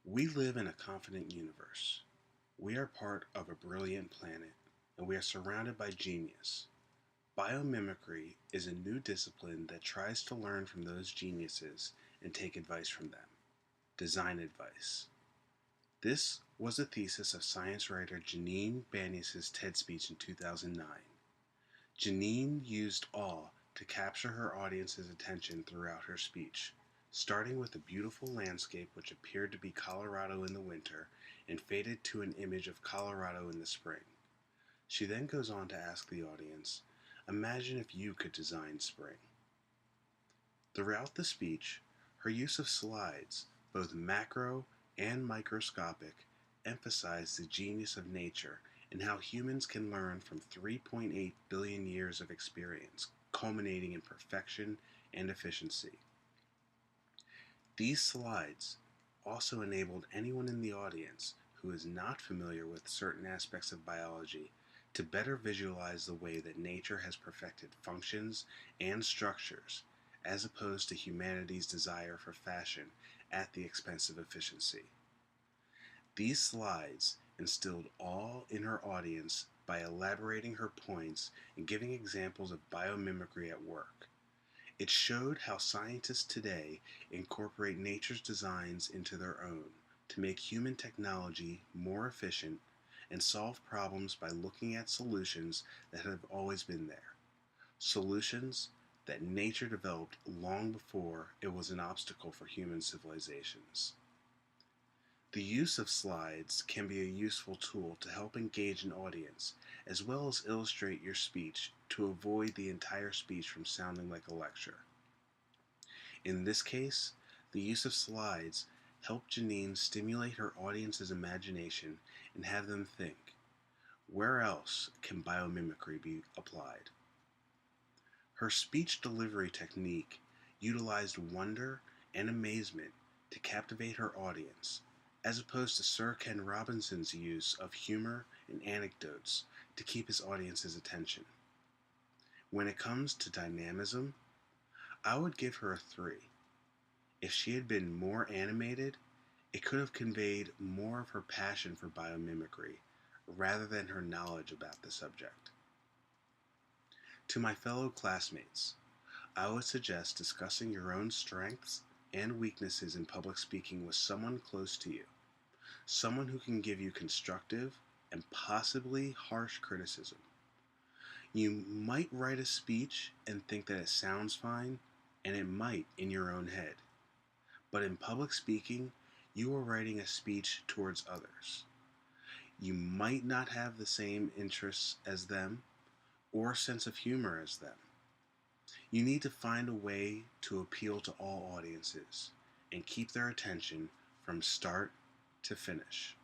We live in a confident universe. We are part of a brilliant planet, and we are surrounded by genius. Biomimicry is a new discipline that tries to learn from those geniuses and take advice from them. Design advice. This was the thesis of science writer Janine Banyus' TED speech in 2009. Janine used awe to capture her audience's attention throughout her speech, starting with a beautiful landscape which appeared to be Colorado in the winter and faded to an image of Colorado in the spring. She then goes on to ask the audience, imagine if you could design spring. Throughout the speech, her use of slides, both macro and microscopic, emphasized the genius of nature and how humans can learn from 3.8 billion years of experience, culminating in perfection and efficiency. These slides also enabled anyone in the audience who is not familiar with certain aspects of biology to better visualize the way that nature has perfected functions and structures, as opposed to humanity's desire for fashion at the expense of efficiency. These slides instilled awe in her audience by elaborating her points and giving examples of biomimicry at work. It showed how scientists today incorporate nature's designs into their own to make human technology more efficient and solve problems by looking at solutions that have always been there. Solutions that nature developed long before it was an obstacle for human civilizations. The use of slides can be a useful tool to help engage an audience, as well as illustrate your speech to avoid the entire speech from sounding like a lecture. In this case, the use of slides helped Janine stimulate her audience's imagination and have them think, where else can biomimicry be applied? Her speech delivery technique utilized wonder and amazement to captivate her audience, as opposed to Sir Ken Robinson's use of humor and anecdotes to keep his audience's attention. When it comes to dynamism, I would give her a 3. If she had been more animated, it could have conveyed more of her passion for biomimicry rather than her knowledge about the subject. To my fellow classmates, I would suggest discussing your own strengths and weaknesses in public speaking with someone close to you, someone who can give you constructive and possibly harsh criticism. You might write a speech and think that it sounds fine, and it might in your own head. But in public speaking, you are writing a speech towards others. You might not have the same interests as them or sense of humor as them. You need to find a way to appeal to all audiences and keep their attention from start to finish.